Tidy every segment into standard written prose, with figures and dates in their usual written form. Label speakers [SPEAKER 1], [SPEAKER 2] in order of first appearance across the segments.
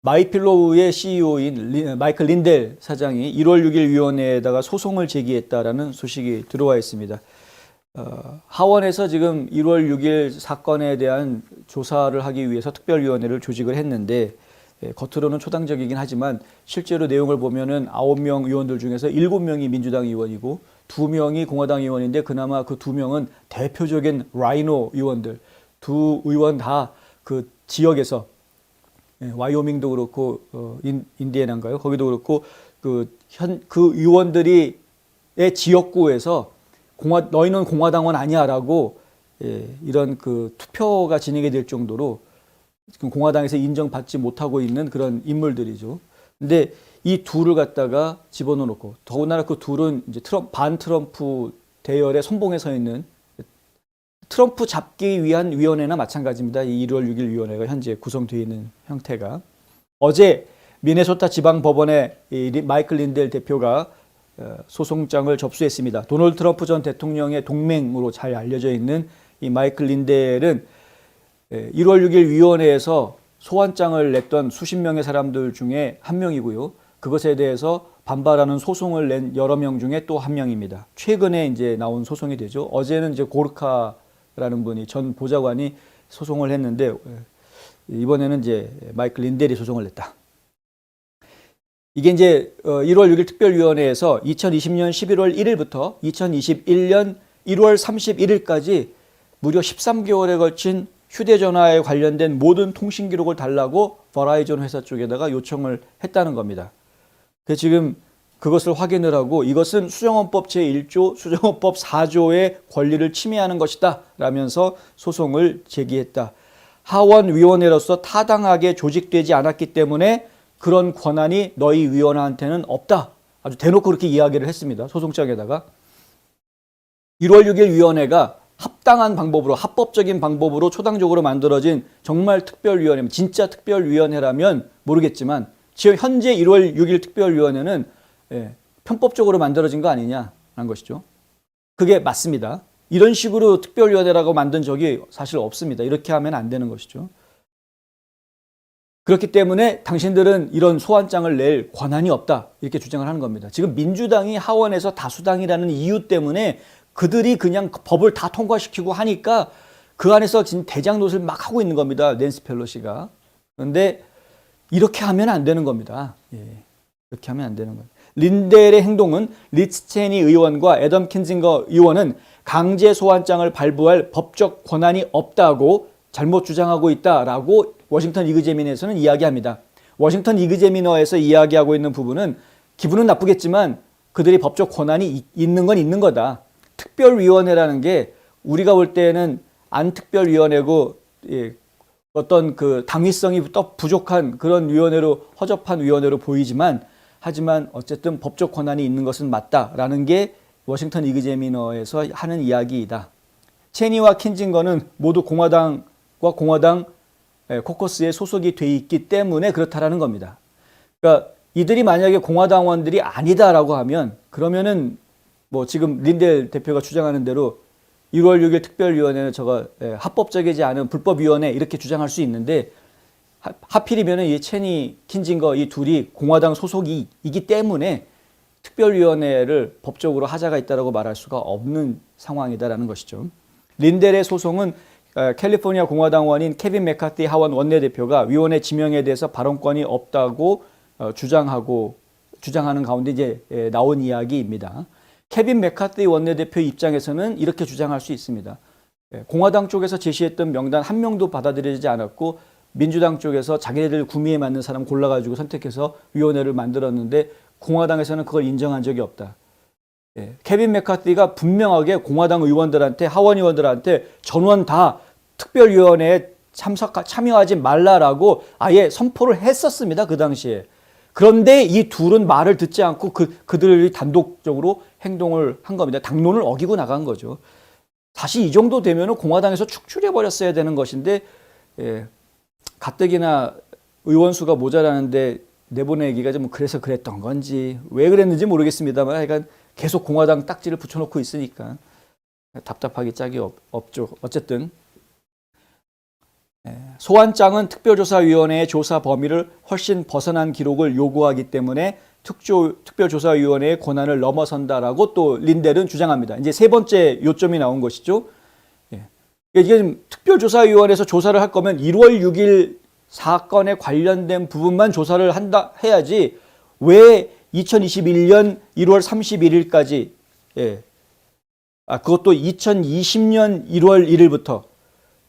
[SPEAKER 1] 마이필로우의 CEO인 마이클 린델 사장이 1월 6일 위원회에다가 소송을 제기했다라는 소식이 들어와 있습니다. 하원에서 지금 1월 6일 사건에 대한 조사를 하기 위해서 특별위원회를 조직을 했는데 겉으로는 초당적이긴 하지만 실제로 내용을 보면은 9명 의원들 중에서 7명이 민주당 의원이고 2명이 공화당 의원인데 그나마 그 2명은 대표적인 라이노 의원들, 두 의원 다 그 지역에서 와이오밍도 그렇고 인디애나인가요? 거기도 그렇고 그 의원들이 지역구에서 너희는 공화당원 아니야라고 이런 그 투표가 진행이 될 정도로 지금 공화당에서 인정받지 못하고 있는 그런 인물들이죠. 근데 이 둘을 갖다가 집어넣고 더군다나 그 둘은 이제 반 트럼프 대열에 선봉에 서 있는 트럼프 잡기 위한 위원회나 마찬가지입니다. 이 1월 6일 위원회가 현재 구성되어 있는 형태가. 어제 미네소타 지방법원에 마이클 린델 대표가 소송장을 접수했습니다. 도널드 트럼프 전 대통령의 동맹으로 잘 알려져 있는 이 마이클 린델은 1월 6일 위원회에서 소환장을 냈던 수십 명의 사람들 중에 한 명이고요. 그것에 대해서 반발하는 소송을 낸 여러 명 중에 또 한 명입니다. 최근에 이제 나온 소송이 되죠. 어제는 이제 고르카라는 분이 전 보좌관이 소송을 했는데 이번에는 이제 마이클 린델이 소송을 냈다. 이게 이제 1월 6일 특별위원회에서 2020년 11월 1일부터 2021년 1월 31일까지 무려 13개월에 걸친 휴대전화에 관련된 모든 통신 기록을 달라고 버라이전 회사 쪽에다가 요청을 했다는 겁니다. 그래서 지금 그것을 확인을 하고 이것은 수정헌법 제1조, 수정헌법 4조의 권리를 침해하는 것이다 라면서 소송을 제기했다. 하원위원회로서 타당하게 조직되지 않았기 때문에 그런 권한이 너희 위원회한테는 없다. 아주 대놓고 그렇게 이야기를 했습니다. 소송장에다가. 1월 6일 위원회가 합당한 방법으로 합법적인 방법으로 초당적으로 만들어진 정말 특별위원회, 진짜 특별위원회라면 모르겠지만 지금 현재 1월 6일 특별위원회는 편법적으로 만들어진 거 아니냐라는 것이죠. 그게 맞습니다. 이런 식으로 특별위원회라고 만든 적이 사실 없습니다. 이렇게 하면 안 되는 것이죠. 그렇기 때문에 당신들은 이런 소환장을 낼 권한이 없다 이렇게 주장을 하는 겁니다. 지금 민주당이 하원에서 다수당이라는 이유 때문에 그들이 그냥 법을 다 통과시키고 하니까 그 안에서 지금 대장노릇을 막 하고 있는 겁니다. 낸시 펠로시가. 그런데 이렇게 하면 안 되는 겁니다. 이렇게 하면 안 되는 거예요. 린델의 행동은 리츠 체니 의원과 애덤 킨징거 의원은 강제 소환장을 발부할 법적 권한이 없다고 잘못 주장하고 있다라고 워싱턴 이그제미너에서는 이야기합니다. 워싱턴 이그제미너에서 이야기하고 있는 부분은 기분은 나쁘겠지만 그들이 법적 권한이 있는 건 있는 거다. 특별위원회라는 게 우리가 볼 때는 안 특별위원회고 어떤 그 당위성이 또 부족한 그런 위원회로 허접한 위원회로 보이지만 하지만 어쨌든 법적 권한이 있는 것은 맞다라는 게 워싱턴 이그제미너에서 하는 이야기이다. 체니와 킨징거는 모두 공화당과 공화당 코커스에 소속이 돼 있기 때문에 그렇다라는 겁니다. 그러니까 이들이 만약에 공화당원들이 아니다라고 하면 그러면은 뭐 지금 린델 대표가 주장하는 대로 1월 6일 특별위원회는 저거 합법적이지 않은 불법위원회 이렇게 주장할 수 있는데 하필이면 이 체니 킨징거 이 둘이 공화당 소속이기 때문에 특별위원회를 법적으로 하자가 있다라고 말할 수가 없는 상황이다라는 것이죠. 린델의 소송은 캘리포니아 공화당원인 케빈 맥카티 하원 원내대표가 위원회 지명에 대해서 발언권이 없다고 주장하는 가운데 이제 나온 이야기입니다. 케빈 맥카티 원내대표 입장에서는 이렇게 주장할 수 있습니다. 공화당 쪽에서 제시했던 명단 한 명도 받아들여지지 않았고 민주당 쪽에서 자기네들 구미에 맞는 사람 골라가지고 선택해서 위원회를 만들었는데 공화당에서는 그걸 인정한 적이 없다. 케빈 맥카티가 분명하게 공화당 의원들한테 하원 의원들한테 전원 다 특별위원회에 참여하지 말라라고 아예 선포를 했었습니다. 그 당시에. 그런데 이 둘은 말을 듣지 않고 그들이 단독적으로 행동을 한 겁니다. 당론을 어기고 나간 거죠. 사실 이 정도 되면 공화당에서 축출해버렸어야 되는 것인데 가뜩이나 의원수가 모자라는데 내보내기가 좀 그래서 그랬던 건지 왜 그랬는지 모르겠습니다만 하여간 계속 공화당 딱지를 붙여놓고 있으니까 답답하기 짝이 없죠. 어쨌든 소환장은 특별조사위원회의 조사 범위를 훨씬 벗어난 기록을 요구하기 때문에 특별조사위원회의 권한을 넘어선다라고 또 린델은 주장합니다. 이제 세 번째 요점이 나온 것이죠. 이게 지금 특별조사위원회에서 조사를 할 거면 1월 6일 사건에 관련된 부분만 조사를 해야지 왜 2021년 1월 31일까지 그것도 2020년 1월 1일부터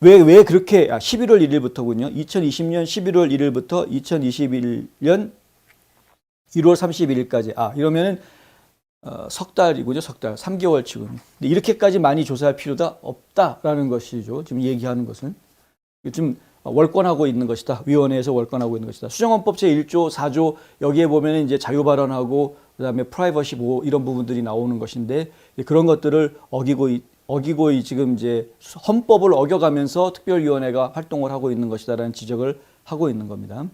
[SPEAKER 1] 왜 그렇게 11월 1일부터군요. 2020년 11월 1일부터 2021년 1월 31일까지 이러면은 석 달이군요. 석 달. 3개월 치고. 근데 이렇게까지 많이 조사할 필요가 없다라는 것이죠. 지금 얘기하는 것은. 지금 월권하고 있는 것이다. 위원회에서 월권하고 있는 것이다. 수정헌법 제1조, 4조 여기에 보면 이제 자유발언하고 그다음에 프라이버시 보호 이런 부분들이 나오는 것인데 그런 것들을 어기고 지금 이제 헌법을 어겨가면서 특별위원회가 활동을 하고 있는 것이다라는 지적을 하고 있는 겁니다.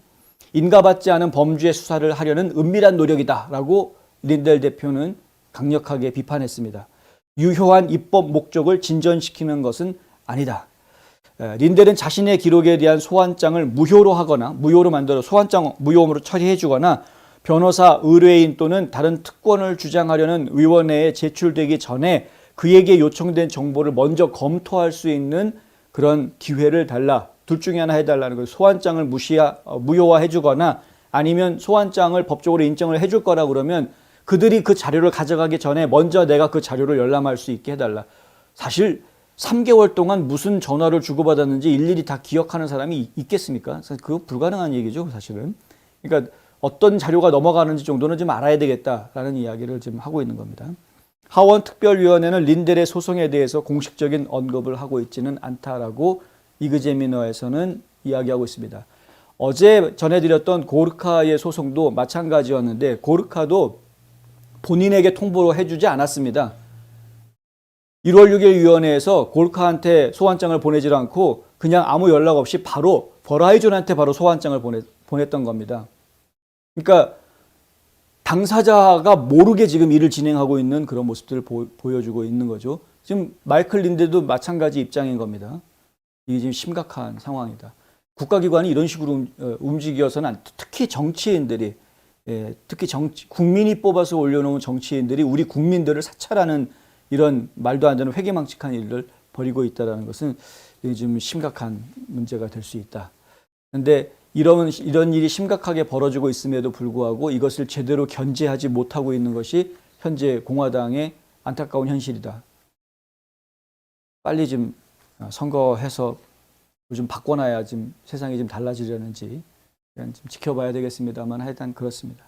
[SPEAKER 1] 인가받지 않은 범죄 수사를 하려는 은밀한 노력이다라고 린델 대표는 강력하게 비판했습니다. 유효한 입법 목적을 진전시키는 것은 아니다. 린델은 자신의 기록에 대한 소환장을 무효로 하거나 무효로 만들어 소환장 무효로 처리해 주거나 변호사, 의뢰인 또는 다른 특권을 주장하려는 위원회에 제출되기 전에 그에게 요청된 정보를 먼저 검토할 수 있는 그런 기회를 달라. 둘 중에 하나 해달라는 거예요. 소환장을 무효화해 주거나 아니면 소환장을 법적으로 인정을 해줄 거라 그러면 그들이 그 자료를 가져가기 전에 먼저 내가 그 자료를 열람할 수 있게 해달라. 사실 3개월 동안 무슨 전화를 주고받았는지 일일이 다 기억하는 사람이 있겠습니까? 그거 불가능한 얘기죠, 사실은. 그러니까 어떤 자료가 넘어가는지 정도는 좀 알아야 되겠다라는 이야기를 지금 하고 있는 겁니다. 하원 특별위원회는 린델의 소송에 대해서 공식적인 언급을 하고 있지는 않다라고 이그제미너에서는 이야기하고 있습니다. 어제 전해드렸던 고르카의 소송도 마찬가지였는데 고르카도 본인에게 통보를 해주지 않았습니다. 1월 6일 위원회에서 고르카한테 소환장을 보내지 않고 그냥 아무 연락 없이 바로 버라이즌한테 바로 소환장을 보냈던 겁니다. 그러니까 당사자가 모르게 지금 일을 진행하고 있는 그런 모습들을 보여주고 있는 거죠. 지금 마이클 린델도 마찬가지 입장인 겁니다. 이게 지금 심각한 상황이다. 국가기관이 이런 식으로 움직여서는 특히 정치인들이 특히 국민이 뽑아서 올려놓은 정치인들이 우리 국민들을 사찰하는 이런 말도 안 되는 회개망측한 일을 벌이고 있다는 것은 좀 심각한 문제가 될 수 있다. 그런데 이런 일이 심각하게 벌어지고 있음에도 불구하고 이것을 제대로 견제하지 못하고 있는 것이 현재 공화당의 안타까운 현실이다. 빨리 좀 선거해서 좀 바꿔놔야 좀 세상이 좀 달라지려는지 좀 지켜봐야 되겠습니다만 하여튼 그렇습니다.